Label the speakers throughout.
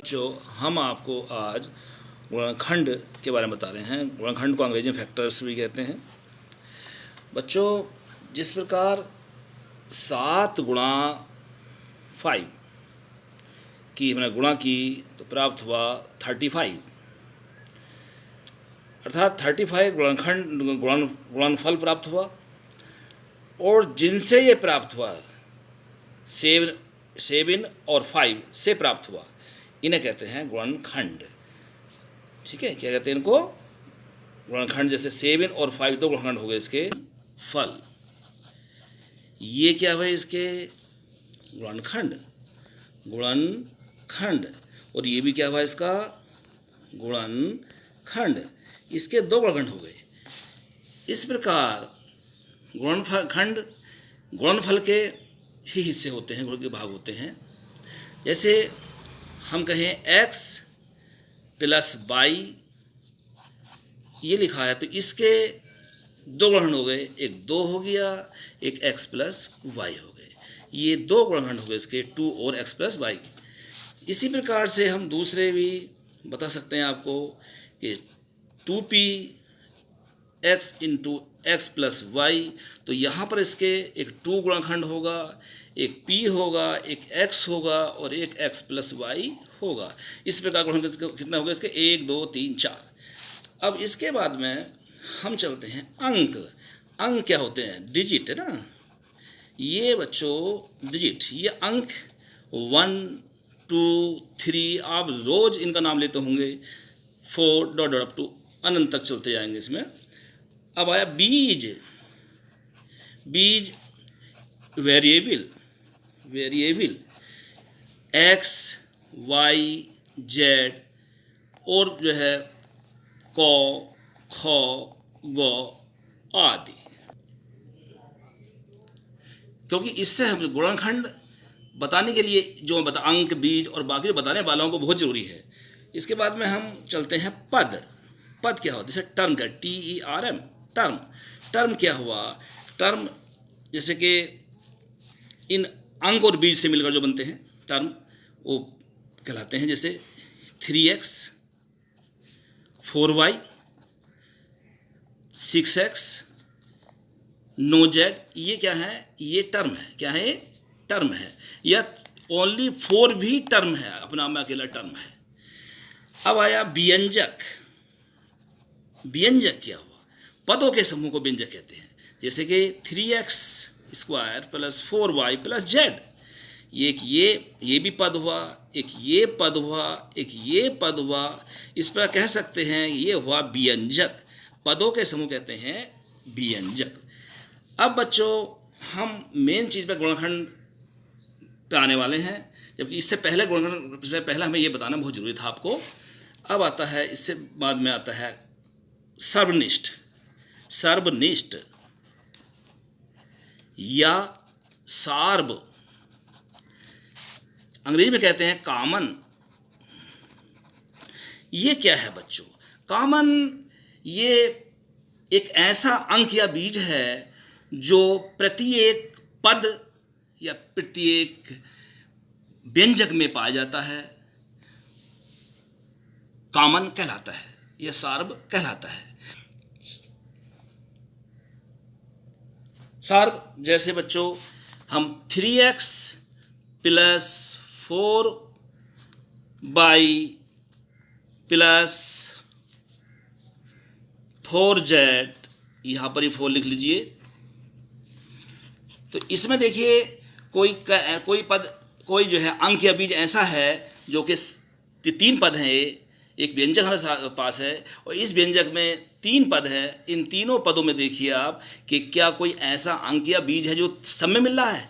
Speaker 1: जो हम आपको आज गुणनखंड के बारे में बता रहे हैं। गुणनखंड को अंग्रेजी में फैक्टर्स भी कहते हैं। बच्चों, जिस प्रकार 7 × 5 की हमने गुणा की तो प्राप्त हुआ 35, अर्थात 35 गुणनफल प्राप्त हुआ। और जिनसे ये प्राप्त हुआ 7 और 5 से प्राप्त हुआ, इन्हें कहते हैं गुणनखंड। ठीक है, क्या कहते हैं इनको? गुणनखंड। जैसे 7 और 5 दो गुणनखंड हो गए इसके फल। ये क्या हुए इसके गुणनखंड, गुणनखंड। और ये भी क्या हुआ इसका गुणनखंड। इसके दो गुणनखंड हो गए। इस प्रकार गुणनखंड गुणनफल के ही हिस्से होते हैं, गुण के भाग होते हैं। जैसे हम कहें x + y ये लिखा है तो इसके दो गुणनखंड हो गए, एक 2 हो गया, एक x + y हो गए। ये दो गुणनखंड हो गए इसके 2 और x + y। इसी प्रकार से हम दूसरे भी बता सकते हैं आपको कि 2p x × x + y, तो यहाँ पर इसके एक 2 गुणनखंड होगा, एक p होगा, एक x होगा और एक x + y होगा। इस प्रकार गुणनखंड कितना होगा इसके 1 2 3 4। अब इसके बाद में हम चलते हैं अंक। अंक क्या होते हैं? डिजिट है ना। ये बच्चों डिजिट, ये अंक 1 2 3, आप रोज इनका नाम लेते होंगे। 4 डॉट डॉट अप टू अनंत तक चलते जाएंगे इसमें। अब आया बीज। बीज variable, variable x y z और जो है क ख ग आदि। क्योंकि इससे हम गुणनखंड बताने के लिए जो मैं अंक बीज और बाकी जो बताने वाला हूँ वो बहुत ज़रूरी है। इसके बाद में हम चलते हैं पद। पद क्या होता है? जैसे टर्म का TERM, टर्म। टर्म क्या हुआ? टर्म जैसे कि इन अंक और बीज से मिलकर जो बनते हैं टर्म, वो कहलाते हैं। जैसे 3x 4y 6x 9z, ये क्या है? ये टर्म है। क्या है? ये टर्म है। या ओनली 4 भी टर्म है, अपना में अकेला टर्म है। अब आया व्यंजक। व्यंजक क्या हुआ? पदों के समूह को व्यंजक कहते हैं। जैसे कि 3x² + 4y + z, ये भी पद हुआ, एक ये पद हुआ, एक ये पद हुआ। इस पर कह सकते हैं ये हुआ व्यंजक। पदों के समूह कहते हैं व्यंजक। अब बच्चों हम मेन चीज़ पर गुणनखंड पे आने वाले हैं, जबकि इससे पहले गुणनखंड से पहले हमें ये बताना बहुत ज़रूरी था आपको। अब आता है, इससे बाद में आता है सर्वनिष्ठ। सर्वनिष्ठ या सार्व, अंग्रेजी में कहते हैं कॉमन। ये क्या है बच्चों? कॉमन ये एक ऐसा अंक या बीज है जो प्रत्येक पद या प्रत्येक व्यंजक में पाया जाता है, कॉमन कहलाता है, यह सार्व कहलाता है। सार्व जैसे बच्चों हम 3x + 4y + 4z, यहाँ पर ही 4 लिख लीजिए। तो इसमें देखिए कोई पद, कोई जो है अंक या बीज ऐसा है जो कि 3 पद हैं। एक व्यंजक हमारे पास है और इस व्यंजक में 3 पद हैं। इन तीनों पदों में देखिए आप कि क्या कोई ऐसा अंक या बीज है जो सब में मिल रहा है?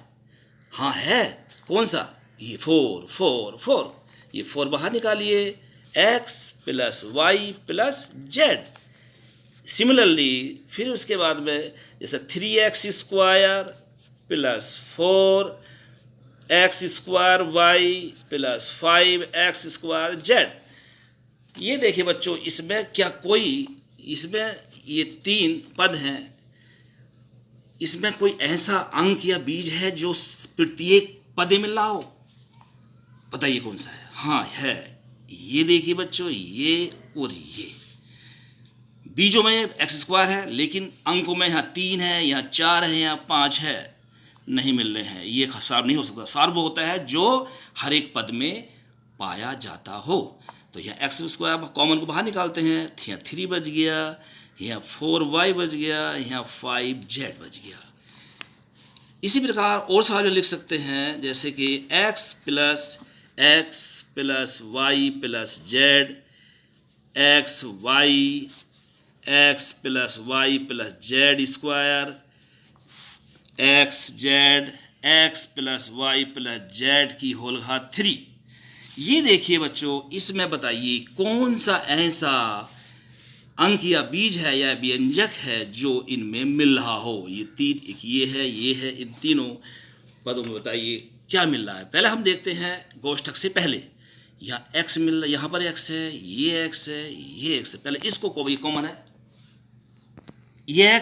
Speaker 1: हाँ है। कौन सा? ये 4 4 4। ये 4 बाहर निकालिए, x + y + z। सिमिलरली फिर उसके बाद में जैसे 3x² + 4x² y + 5x² z। ये देखिए बच्चों, इसमें क्या कोई, इसमें ये 3 पद हैं, इसमें कोई ऐसा अंक या बीज है जो प्रत्येक पद में मिल रहा हो? बताइए कौन सा है? हाँ है, ये देखिए बच्चों, ये और ये बीजों में एक्स स्क्वायर है, लेकिन अंकों में यहाँ 3 है, यहाँ 4 है, यहाँ 5 है, नहीं मिल रहे हैं। ये सार नहीं हो सकता। सार वो होता है जो हर एक पद में पाया जाता हो। तो यहाँ एक्स स्क्वायर कॉमन को बाहर निकालते हैं, तो यहाँ 3 बच गया, यहाँ 4y बच गया, यहाँ 5z बच गया। इसी प्रकार और सवाल लिख सकते हैं, जैसे कि x plus y plus z, x plus y plus z square, x plus y plus z की होल घात 3। ये देखिए बच्चों, इसमें बताइए कौन सा ऐसा अंक या बीज है या व्यंजक है जो इनमें मिल रहा हो। ये 3, एक ये है, इन तीनों पदों में बताइए क्या मिल रहा है। पहले हम देखते हैं कोष्ठक से पहले, यहाँ x मिल रहा है, यहाँ पर x है, ये x है, ये x है। पहले इसको कॉमन है, ये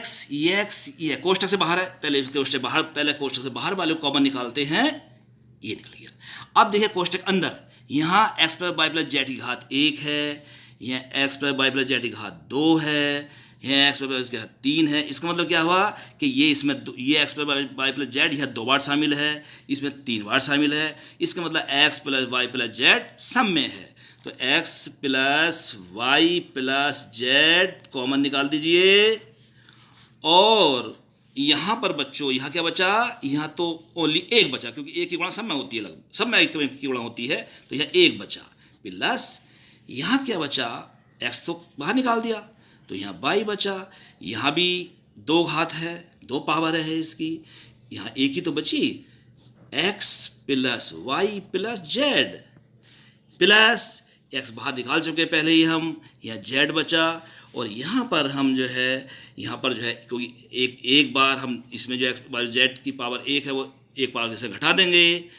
Speaker 1: कोष्ठक से बाहर है, पहले कोष्ठक से बाहर वाले को कॉमन निकालते हैं, ये निकल गया। अब देखिए कोष्ठक अंदर, यहाँ x plus y plus z की घात 1 है, यहाँ x plus y plus z की घात 2 है, यहाँ x प्लस वाई की घात 3 है। इसका मतलब क्या हुआ कि ये x plus y plus z यह 2 बार शामिल है, इसमें 3 बार शामिल है। इसका मतलब x plus y plus z सब में है। तो x plus y plus z common निकाल दीजिए। और यहाँ पर बच्चों, यहाँ क्या बचा, यहाँ तो ओनली 1 बचा, क्योंकि एक की गुणा सब में होती है, लगभग सब में एक की गुणा होती है, तो यहाँ 1 बचा। प्लस यहाँ क्या बचा, x तो बाहर निकाल दिया, तो यहाँ y बचा। यहाँ भी 2 घात है, 2 पावर है इसकी, यहाँ एक ही तो बची, x plus y plus z, plus x बाहर निकाल चुके पहले ही हम, यहाँ z बचा। और यहाँ पर हम जो है, यहाँ पर जो है, क्योंकि एक बार हम इसमें जो x जेड की पावर 1 है वो एक पावर से घटा देंगे,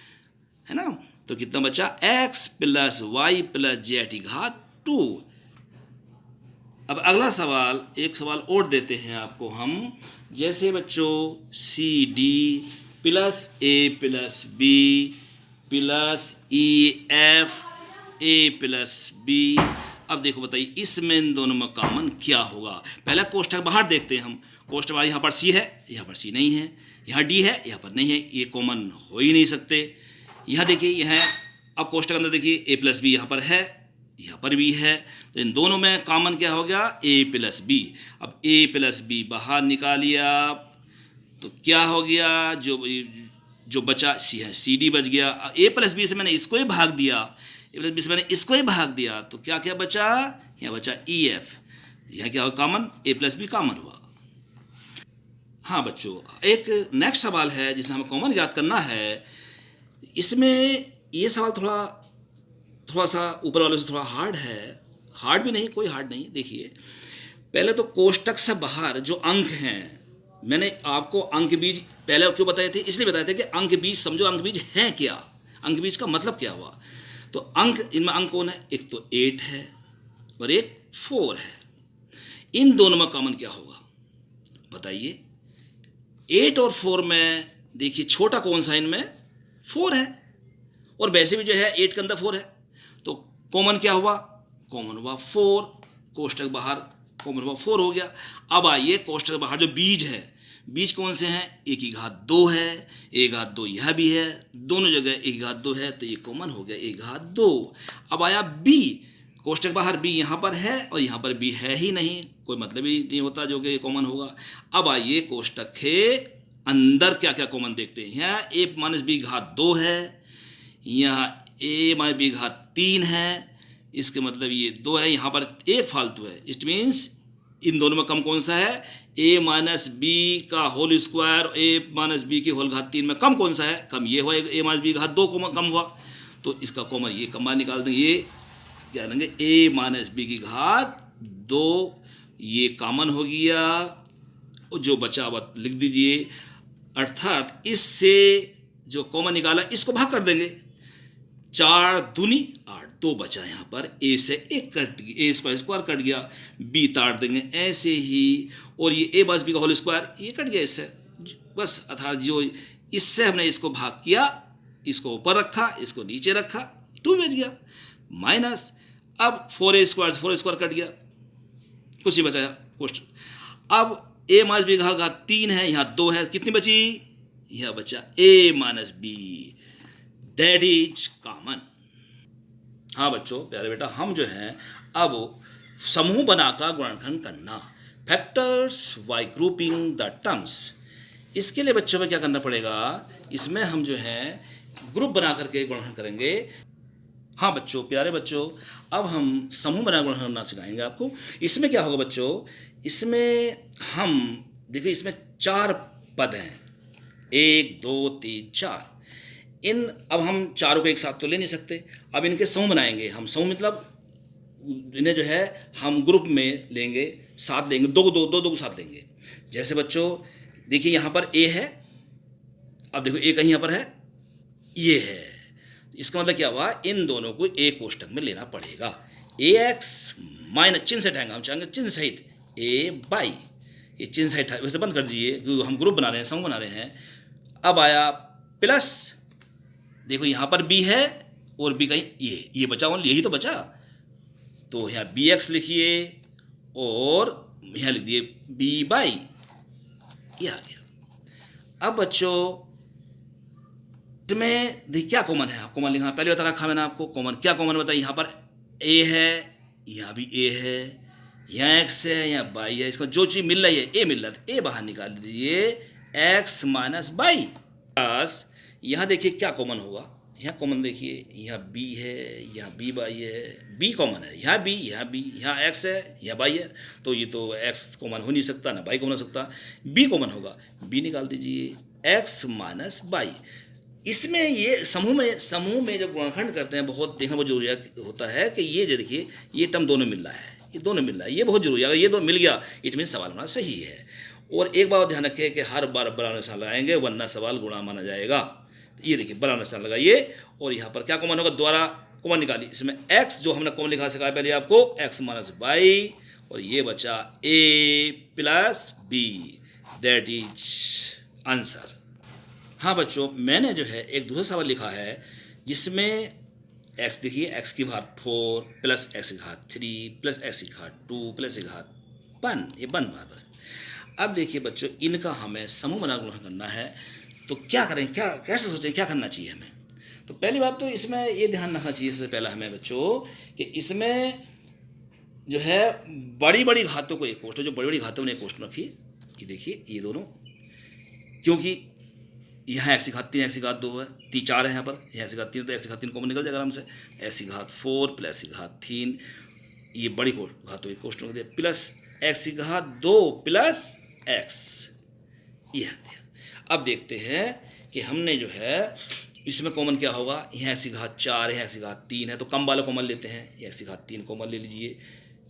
Speaker 1: है ना। तो कितना बचा, x plus y plus z की घात 2। अब अगला सवाल, एक सवाल और देते हैं आपको हम, जैसे बच्चों c d plus a plus b plus e f a plus b. अब देखो बताइए इसमें इन दोनों में कॉमन क्या होगा। पहला कोष्ठक बाहर देखते हैं हम, कोष्ठक बाहर यहाँ पर सी है, यहाँ पर सी नहीं है, यहाँ डी है, यहाँ पर नहीं है, ये कॉमन हो ही नहीं सकते। यहाँ देखिए, यहाँ अब कोष्ठक अंदर देखिए ए प्लस बी यहाँ पर है, यहाँ पर भी है, तो इन दोनों में कॉमन क्या हो गया, ए प्लस बी। अब ए प्लस बी बाहर निकालिए आप, तो क्या हो गया, जो बचा सी है, सी डी बच गया। ए प्लस बी से मैंने इसको ही भाग दिया, ए प्लस बी से मैंने इसको ही भाग दिया, तो क्या क्या बचा, यहाँ बचा ई एफ। यहाँ क्या हुआ कॉमन, ए प्लस बी कॉमन हुआ। हाँ बच्चों, एक नेक्स्ट सवाल है जिसमें हमें कॉमन याद करना है। इसमें ये सवाल थोड़ा सा ऊपर वाले से थोड़ा हार्ड है, हार्ड भी नहीं, कोई हार्ड नहीं। देखिए पहले तो कोष्ठक से बाहर जो अंक हैं, मैंने आपको अंक बीज पहले क्यों बताए थे, इसलिए बताए थे कि अंक बीज समझो, अंक बीज है क्या, अंक बीज का मतलब क्या हुआ। तो अंक, इनमें अंक कौन है, एक तो 8 है और एक 4 है। इन दोनों में कॉमन क्या होगा बताइए। 8 और 4 में देखिए छोटा कौन सा, इनमें 4 है, और वैसे भी जो है 8 के अंदर 4 है, तो कॉमन क्या हुआ, कॉमन हुआ 4। कोष्ठक बाहर कॉमन हुआ 4 हो गया। अब आइए कोष्ठक बाहर जो बीज है, बीज कौन से हैं, एक की घात 2 है, एक घात 2 यह भी है, दोनों जगह एक घात 2 है, तो ये कॉमन हो गया एक घात 2। अब आया बी, कोष्ठक बाहर बी यहाँ पर है और यहाँ पर बी है ही नहीं, कोई मतलब ही नहीं होता जो कि कॉमन होगा। अब आइए कोष्ठक के अंदर क्या क्या कॉमन देखते हैं। यहाँ ए माइनस बी घात 2 है, यहाँ ए माइनस बी घात 3 है, इसके मतलब ये 2 है, यहाँ पर एक फालतू है। इट मीन्स इन दोनों में कम कौन सा है, ए माइनस बी का होल स्क्वायर, ए माइनस बी की होल घात 3 में कम कौन सा है, कम ये हुआ, ए माइनस बी घात 2 कम हुआ, तो इसका कॉमन ये कॉमन निकाल देंगे, ये क्या लेंगे, ए माइनस बी की घात 2, ये कॉमन हो गया। और जो बचा हुआ लिख दीजिए, अर्थात इससे जो कॉमन निकाला इसको भाग कर देंगे, 4 दूनी 8, 2 बचा यहाँ पर, ए से 1 कट गया, ए स्क्वायर कट गया, बी तार देंगे ऐसे ही, और ये ए बस बी का होल स्क्वायर ये कट गया इससे, बस अर्थात जो इससे हमने इसको भाग किया, इसको ऊपर रखा, इसको नीचे रखा, 2 बच गया। माइनस अब 4a² कट गया, कुछ ही बचा क्वेश्चन। अब a माइनस बी का घात 3 है, यहाँ 2 है, कितनी बची, यह बचा a minus b, that is common. हाँ बच्चों, प्यारे बेटा, हम जो हैं अब समूह बनाकर गुणनखंड करना, factors bye grouping the terms. इसके लिए बच्चों में क्या करना पड़ेगा, इसमें हम जो है ग्रुप बना करके गुणनखंड करेंगे। हाँ बच्चों, प्यारे बच्चों, अब हम समूह बना गुणनखंड करना सिखाएंगे आपको। इसमें क्या होगा बच्चों, इसमें हम देखिए इसमें 4 पद हैं, 1 2 3 4। अब हम चारों को एक साथ तो ले नहीं सकते, अब इनके समूह बनाएंगे हम। समूह मतलब इन्हें जो है हम ग्रुप में लेंगे, साथ लेंगे, दो को साथ लेंगे। जैसे बच्चों देखिए यहाँ पर a है, अब देखो a कहीं यहाँ पर है, ये है, इसका मतलब क्या हुआ, इन दोनों को एक कोष्टक में लेना पड़ेगा। ax माइनस, चिन्ह से हटाएंगे हम, चाहेंगे चिन्ह सहित a बाई, ये चिन्ह सहित वैसे बंद कर दीजिए क्योंकि हम ग्रुप बना रहे हैं, समूह बना रहे हैं। अब आया प्लस, देखो यहाँ पर b है और b कहीं ये बचा, ओनली यही तो बचा, तो यहाँ bx लिखिए और यहाँ लिख दिए b बाई, ये आ गया। अब बच्चों इसमें देखिए क्या कॉमन है, कॉमन लिखना पहले बता रखा मैंने आपको, कॉमन क्या कॉमन बताइए, यहाँ पर a है, यहाँ भी a है, यहाँ x है, यहाँ बाई है, इसको जो चीज़ मिल रही है a मिल रहा है, a बाहर निकाल दीजिए, x माइनस बाई प्लस, यहाँ देखिए क्या कॉमन होगा, यहाँ कॉमन देखिए, यहाँ b है, यहाँ b बाई है, b कॉमन है, यहाँ b, यहाँ x है, यहाँ बाई है, तो ये तो x कॉमन हो नहीं सकता, ना बाई कॉमन हो सकता, b कॉमन होगा, b निकाल दीजिए, x माइनस बाई। इसमें ये समूह में जब गुणनखंड करते हैं बहुत देखना बहुत जरूरी होता है कि ये जो देखिए ये टर्म दोनों मिल रहा है, ये दोनों मिल रहा है, ये बहुत जरूरी है। अगर ये दो मिल गया इट मीन सवाल हमारा सही है। और एक बात ध्यान रखें कि हर बार बराबर निशान लगाएंगे वरना सवाल गुणा माना जाएगा। तो ये देखिए बराबर निशान लगाइए और यहाँ पर क्या कॉमन होगा, द्वारा कॉमन निकालिए। इसमें x जो हमने कॉमन लिखा सिखाया पहले आपको, x माइनस बाई, और ये बचा a plus b, that is answer. हाँ बच्चों, मैंने जो है एक दूसरा सवाल लिखा है जिसमें x देखिए, x की घात 4 प्लस x की घात 3 प्लस x की घात 2 प्लस x की घात 1, ये 1 बराबर है। अब देखिए बच्चों, इनका हमें समूह बना गुणन करना है, तो क्या करें, क्या कैसे सोचें, क्या करना चाहिए हमें। तो पहली बात तो इसमें ये ध्यान रखना चाहिए सबसे पहला हमें बच्चों कि इसमें जो है बड़ी बड़ी घातों को एक कोष्ठक, जो बड़ी बड़ी घातों ने एक कोष्ठक रखी, ये देखिए ये दोनों, क्योंकि यहाँ x की घात 3 x की घात 2 है, 4 है यहाँ पर, यहाँ x की घात 3 तो x की घात 3 कॉमन निकल जाएगा आराम से, x की घात 4 प्लस x की घात 3, ये बड़ी घातों एक कोष्ठक में दिया, प्लस x की घात 2 प्लस x, ये दिया। अब देखते हैं कि हमने जो है इसमें कॉमन क्या होगा, यहाँ x की घात 4 है, x की घात 3 है, तो कम वाला कॉमन लेते हैं, x की घात 3 कॉमन ले लीजिए,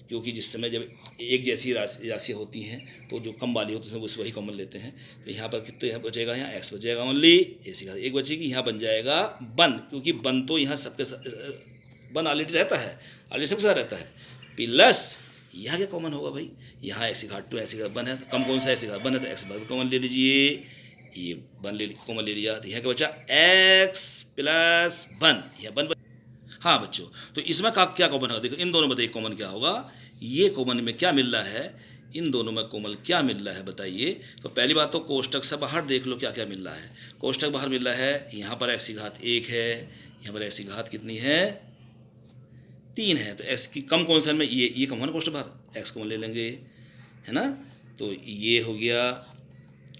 Speaker 1: क्योंकि जिस समय जब एक जैसी राशि होती हैं तो जो कम वाली होती है उस वही कॉमन लेते हैं। तो यहाँ पर कितने यहाँ बचेगा, यहाँ x बचेगा ओनली, ऐसी घात 1 बचेगी, यहाँ बन जाएगा 1, क्योंकि 1 तो यहाँ सबके 1 ऑलरेडी रहता है, ऑलरेडी सबके साथ रहता है, प्लस यहाँ क्या कॉमन होगा भाई, यहाँ x की घात 2 x की घात 1 है, तो कम कौन सा x की घात 1 है, तो x बार कॉमन ले लीजिए, ये 1 कॉमन ले लिया, तो यहाँ क्या बचा x प्लस 1, यह 1। हाँ बच्चों, तो इसमें क्या कॉमन होगा, देखो इन दोनों में एक कॉमन क्या होगा, ये कॉमन में क्या मिल रहा है, इन दोनों में कॉमन क्या मिल रहा है बताइए। तो पहली बात तो कोष्टक से बाहर देख लो क्या क्या मिल रहा है। कोष्टक बाहर मिल रहा है, यहाँ पर x की घात 1 है, यहाँ पर x की घात कितनी है 3 है, तो x की कम कौन सा में ये कम होना कोष्टक बाहर, x कॉमन ले लेंगे, है ना, तो ये हो गया।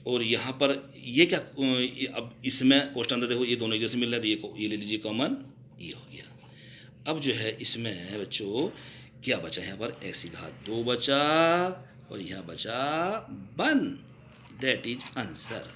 Speaker 1: और यहाँ पर ये क्या, अब इसमें कोष्टक अंदर देखो ये दोनों एक जैसे मिल रहा है, तो ये ले लीजिए कॉमन, ये हो गया। अब जो है इसमें बच्चों क्या बचा, यहाँ पर x की घात 2 बचा और यहाँ बचा 1, दैट इज आंसर।